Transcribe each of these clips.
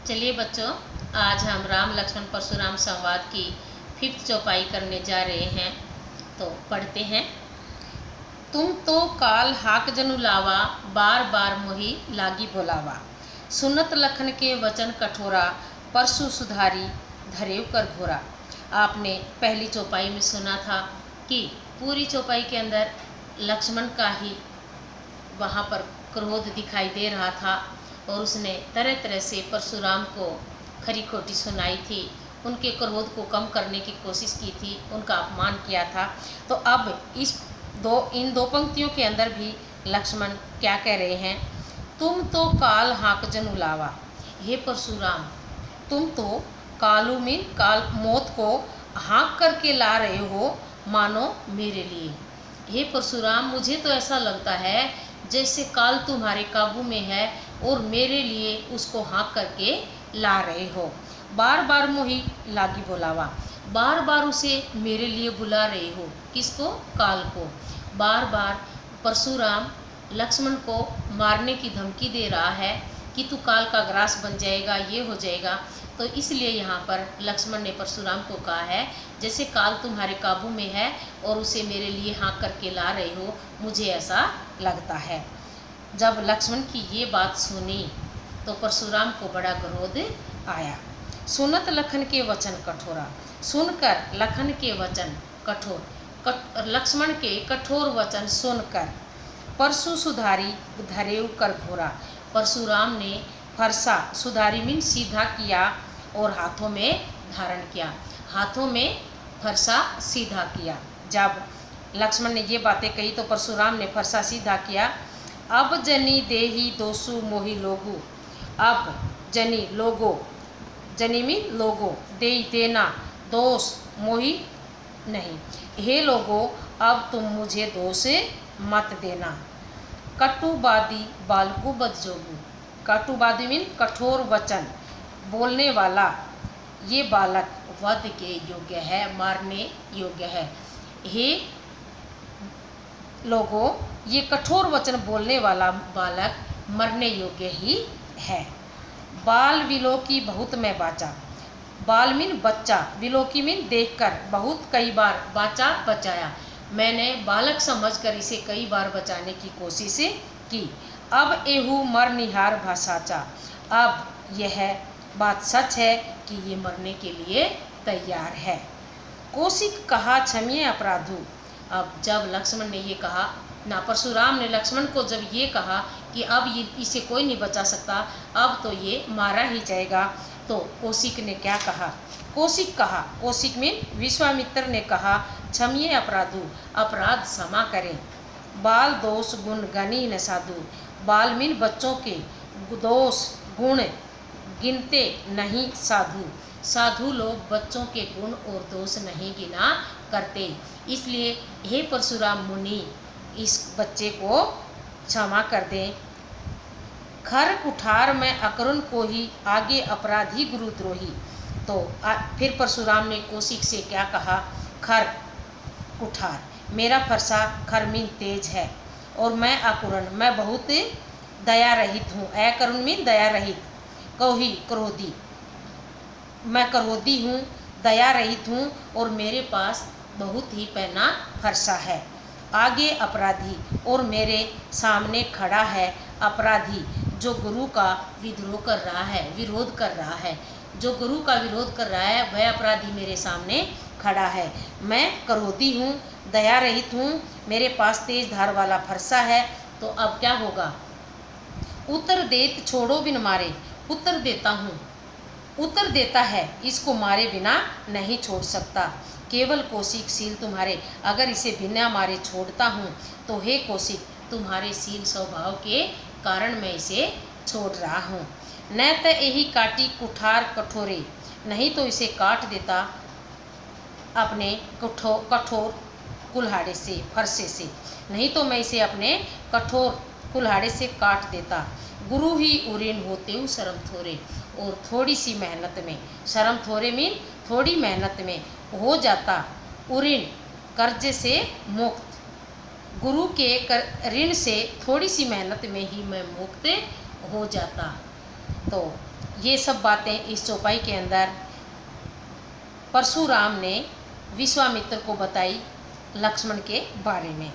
चलिए बच्चों, आज हम राम लक्ष्मण परशुराम संवाद की 5th चौपाई करने जा रहे हैं। तो पढ़ते हैं। तुम तो काल हाक जनु लावा, बार बार मोही लागी बोलावा। सुनत लखन के वचन कठोरा, परशु सुधारी धरेव कर घोरा। आपने पहली चौपाई में सुना था कि पूरी चौपाई के अंदर लक्ष्मण का ही वहाँ पर क्रोध दिखाई दे रहा था और उसने तरह तरह से परशुराम को खरी खोटी सुनाई थी, उनके क्रोध को कम करने की कोशिश की थी, उनका अपमान किया था। तो अब इन दो पंक्तियों के अंदर भी लक्ष्मण क्या कह रहे हैं? तुम तो काल हाक जनु लावा। हे परशुराम, तुम तो कालू में काल मौत को हाँक करके ला रहे हो, मानो मेरे लिए। हे परशुराम, मुझे तो ऐसा लगता है जैसे काल तुम्हारे काबू में है और मेरे लिए उसको हाँक करके ला रहे हो। बार बार मोही लागी बोलावा, बार बार उसे मेरे लिए बुला रहे हो। किसको? काल को। बार बार परशुराम लक्ष्मण को मारने की धमकी दे रहा है कि तू काल का ग्रास बन जाएगा, ये हो जाएगा। तो इसलिए यहाँ पर लक्ष्मण ने परशुराम को कहा है जैसे काल तुम्हारे काबू में है और उसे मेरे लिए हाँक करके ला रहे हो, मुझे ऐसा लगता है। जब लक्ष्मण की ये बात सुनी तो परशुराम को बड़ा क्रोध आया। सुनत लखन के वचन कठोरा, सुनकर लखन के वचन कठोर, लक्ष्मण के कठोर वचन सुनकर परशु सुधारी धरेव कर घोरा। परशुराम ने फरसा, सुधारी मीन सीधा किया और हाथों में धारण किया, हाथों में फरसा सीधा किया। जब लक्ष्मण ने ये बातें कही तो परशुराम ने फरसा सीधा किया। अब जनी देही दोसु मोहि लोगु, अब जनी लोगो, जनी मीन लोगो, दे देना, दोष मोहि नहीं, हे लोगो अब तुम मुझे दोष मत देना। कटुबादी बालकु बदजोगु, कटुबादी मीन कठोर वचन बोलने वाला ये बालक वध के योग्य है, मारने योग्य है। हे लोगों, ये कठोर वचन बोलने वाला बालक मरने योग्य ही है। बाल विलोकी बहुत मैं बाचा, बाल मीन बच्चा, विलोकी मीन देखकर, बहुत कई बार, बाचा बचाया। मैंने बालक समझकर इसे कई बार बचाने की कोशिश की। अब एहू मर निहार भाषाचा, अब यह बात सच है कि ये मरने के लिए तैयार है। कौशिक कहा क्षम्य अपराधु। अब जब लक्ष्मण ने ये कहा ना, परशुराम ने लक्ष्मण को जब ये कहा कि अब ये इसे कोई नहीं बचा सकता, अब तो ये मारा ही जाएगा, तो कौशिक ने क्या कहा? कौशिक कहा, कौशिक में विश्वामित्र ने कहा क्षम्य अपराधु, अपराध क्षमा करें। बाल दोष गुण गणी न साधु, बाल मीन बच्चों के दोष गुण गिनते नहीं साधु, साधु लोग बच्चों के गुण और दोष नहीं गिना करते। इसलिए हे परशुराम मुनि, इस बच्चे को क्षमा कर दें। खर कुठार में अकरुण को ही आगे अपराधी गुरुद्रोही। तो फिर परशुराम ने कौशिक से क्या कहा? खर कुठार, मेरा फरसा खर मीन तेज है और मैं अकुरण, मैं बहुत दया रहित हूँ। अकरुण मीन दया रहित, कोही क्रोधी, मैं क्रोधी हूँ, दया रहित हूँ और मेरे पास बहुत ही पैना फरसा है। आगे अपराधी, और मेरे सामने खड़ा है अपराधी जो गुरु का विद्रोह कर रहा है, विरोध कर रहा है। जो गुरु का विरोध कर रहा है वह अपराधी मेरे सामने खड़ा है। मैं क्रोधी हूँ, दया रहित हूँ, मेरे पास तेज धार वाला फरसा है। तो अब क्या होगा? उत्तर देत छोड़ो बिन मारे, उत्तर देता हूँ, उत्तर देता है, इसको मारे बिना नहीं छोड़ सकता। केवल कौशिक शील तुम्हारे, अगर इसे बिना मारे छोड़ता हूँ तो हे कौशिक, तुम्हारे शील स्वभाव के कारण मैं इसे छोड़ रहा हूँ। न तो यही काटी कुठार कठोरे, नहीं तो इसे काट देता अपने कठोर कुल्हाड़े से, फरसे से, नहीं तो मैं इसे अपने कठोर कुल्हाड़े से काट देता। गुरु ही उरीन होते हूँ शर्म थोरे, और थोड़ी सी मेहनत में, शर्म थोरे मीन थोड़ी मेहनत में हो जाता उरीन, कर्ज से मुक्त। गुरु के ऋण से थोड़ी सी मेहनत में ही मैं मुक्त हो जाता। तो ये सब बातें इस चौपाई के अंदर परशुराम ने विश्वामित्र को बताई लक्ष्मण के बारे में।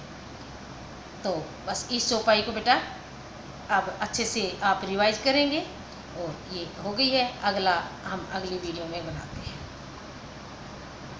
तो बस इस चौपाई को बेटा अब अच्छे से आप रिवाइज करेंगे और ये हो गई है। अगला हम अगली वीडियो में बनाते हैं।